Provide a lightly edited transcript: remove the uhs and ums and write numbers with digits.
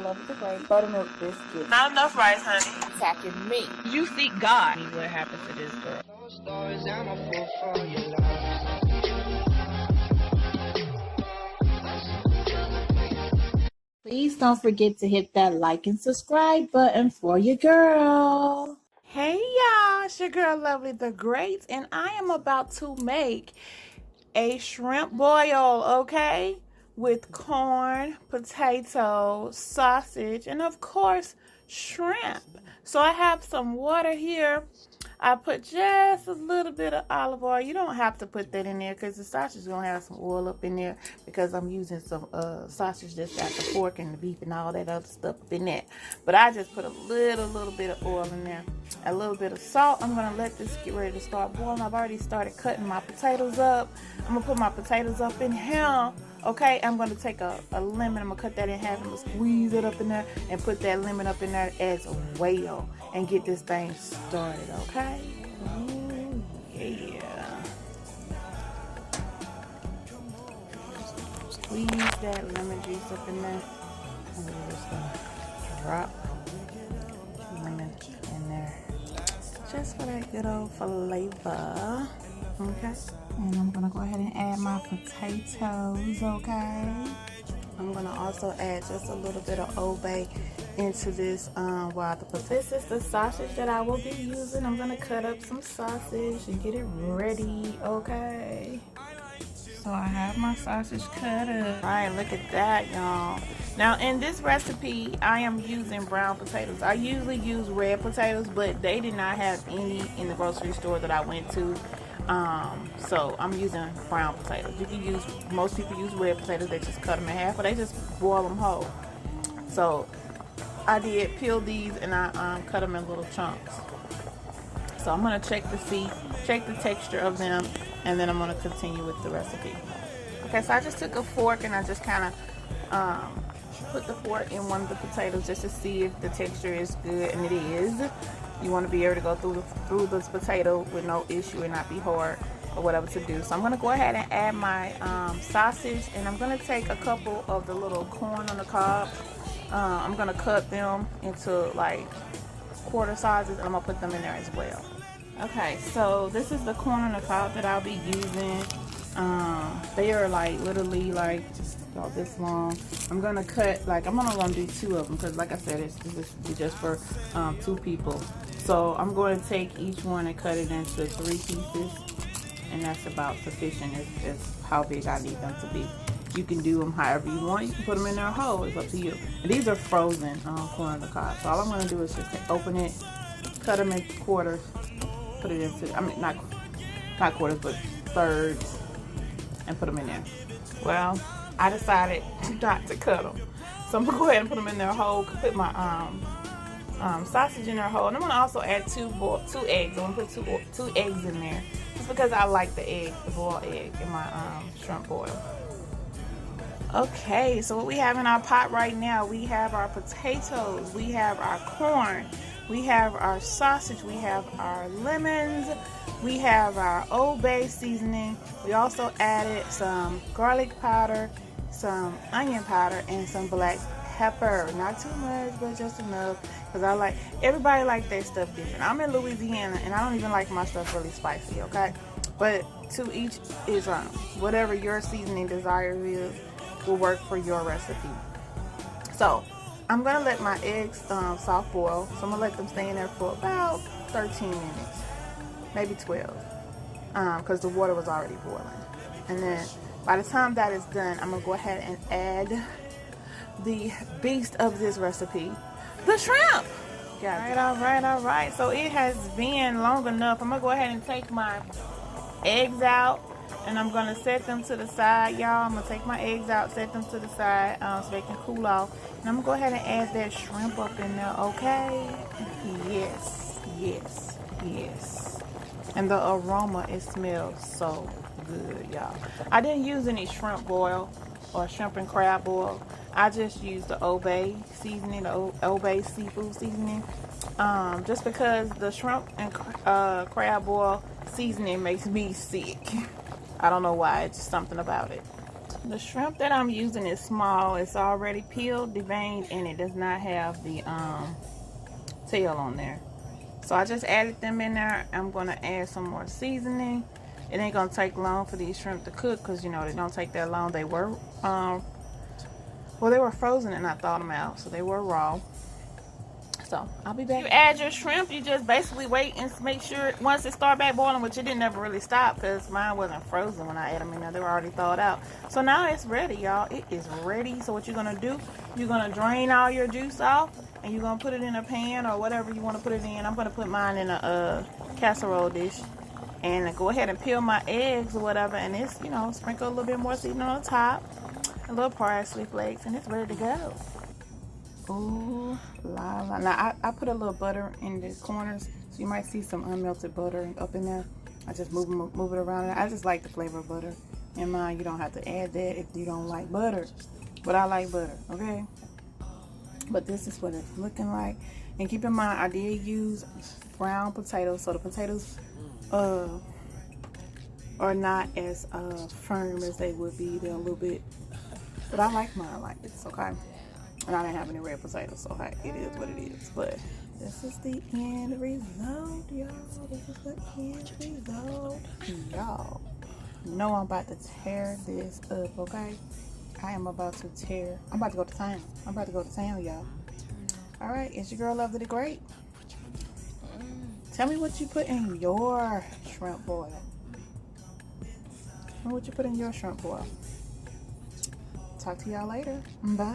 chocolate with the great buttermilk biscuit. Not enough rice, honey. Attacking me. You seek God. What happened to this girl? Please don't forget to hit that like and subscribe button for your girl. Hey y'all, it's your girl Lovely the Great, and I am about to make a shrimp boil, okay? With corn, potato, sausage, and of course, shrimp. So I have some water here. I put just a little bit of olive oil. You don't have to put that in there because the sausage is going to have some oil up in there because I'm using some sausage that's got the pork and the beef and all that other stuff up in there. But I just put a little bit of oil in there. A little bit of salt. I'm going to let this get ready to start boiling. I've already started cutting my potatoes up. I'm going to put my potatoes up in here. Okay, I'm going to take a lemon. I'm going to cut that in half. I'm going to squeeze it up in there and put that lemon up in there as well and get this thing started, okay? Ooh, yeah. Squeeze that lemon juice up in there. And we're just going to drop lemon in there. Just for that good old flavor. Okay. And I'm going to go ahead and add my potatoes, okay? I'm going to also add just a little bit of Old Bay into this this is the sausage that I will be using. I'm going to cut up some sausage and get it ready, okay? So I have my sausage cut up. All right, look at that, y'all. Now in this recipe, I am using brown potatoes. I usually use red potatoes, but they did not have any in the grocery store that I went to. So I'm using brown potatoes. You can use, most people use red potatoes. They just cut them in half, or they just boil them whole. So I did peel these and I cut them in little chunks. So I'm gonna check the texture of them, and then I'm gonna continue with the recipe. Okay, so I just took a fork and I just kind of put the fork in one of the potatoes just to see if the texture is good, and it is. You want to be able to go through this potato with no issue and not be hard or whatever to do. So I'm going to go ahead and add my sausage, and I'm going to take a couple of the little corn on the cob. I'm going to cut them into like quarter sizes, and I'm going to put them in there as well. Okay, so this is the corn on the cob that I'll be using. They are like literally like about this long. I'm gonna cut, like, I'm only gonna do 2 of them because, like I said, it's just for 2 people. So I'm going to take each one and cut it into 3 pieces, and that's about sufficient. It's how big I need them to be. You can do them however you want. You can put them in there whole. It's up to you. And these are frozen corn on the cob. So all I'm gonna do is just open it, cut them in quarters, put it into, I mean, not quarters, but thirds, and put them in there. Well, I decided not to cut them, so I'm gonna go ahead and put them in there whole. Put my sausage in there whole, and I'm gonna also add 2 eggs. I'm gonna put two eggs in there, just because I like the boiled egg in my shrimp boil. Okay, so what we have in our pot right now, we have our potatoes, we have our corn, we have our sausage, we have our lemons, we have our Old Bay seasoning. We also added some garlic powder, some onion powder, and some black pepper. Not too much, but just enough, because everybody like their stuff different. I'm in Louisiana and I don't even like my stuff really spicy, okay? But to each his own. Whatever your seasoning desire is will work for your recipe. So I'm gonna let my eggs soft boil. So I'm gonna let them stay in there for about 13 minutes, maybe 12, because the water was already boiling. And then by the time that is done, I'm gonna go ahead and add the beast of this recipe, the shrimp. All right. So it has been long enough. I'm gonna go ahead and take my eggs out, and I'm gonna set them to the side, y'all. I'm gonna take my eggs out, set them to the side so they can cool off. And I'm gonna go ahead and add that shrimp up in there, okay? Yes. And the aroma, it smells so good, y'all. I didn't use any shrimp boil or shrimp and crab boil. I just used the Old Bay seasoning, the Old Bay seafood seasoning, just because the shrimp and crab boil seasoning makes me sick. I don't know why, it's just something about it. The shrimp that I'm using is small. It's already peeled, deveined, and it does not have the tail on there. So I just added them in there. I'm gonna add some more seasoning. It ain't gonna take long for these shrimp to cook because you know they don't take that long. They were well, they were frozen and I thawed them out, so they were raw. So I'll be back. You add your shrimp, you just basically wait and make sure once it start back boiling, which it didn't never really stop because mine wasn't frozen when I added them in there. They were already thawed out. So now it's ready, y'all. It is ready. So what you're gonna do, you're gonna drain all your juice off and you're gonna put it in a pan or whatever you want to put it in. I'm gonna put mine in a casserole dish and go ahead and peel my eggs or whatever, and it's, you know, sprinkle a little bit more seasoning on the top, a little parsley flakes, and it's ready to go. Ooh la la. Now I put a little butter in the corners, so you might see some unmelted butter up in there. I just move it around. I just like the flavor of butter. In mine, you don't have to add that if you don't like butter, but I like butter, okay? But this is what it's looking like. And keep in mind, I did use brown potatoes, so the potatoes are not as firm as they would be. They're a little bit, but I like mine like this, okay? And I didn't have any red potatoes, so hey, it is what it is. But this is the end result, y'all. This is the end result, y'all. You know I'm about to tear this up, okay? I am about to tear. I'm about to go to town. I'm about to go to town, y'all. All right, it's your girl, Lovely the Great. Tell me what you put in your shrimp boil. Tell me what you put in your shrimp boil. Talk to y'all later. Bye.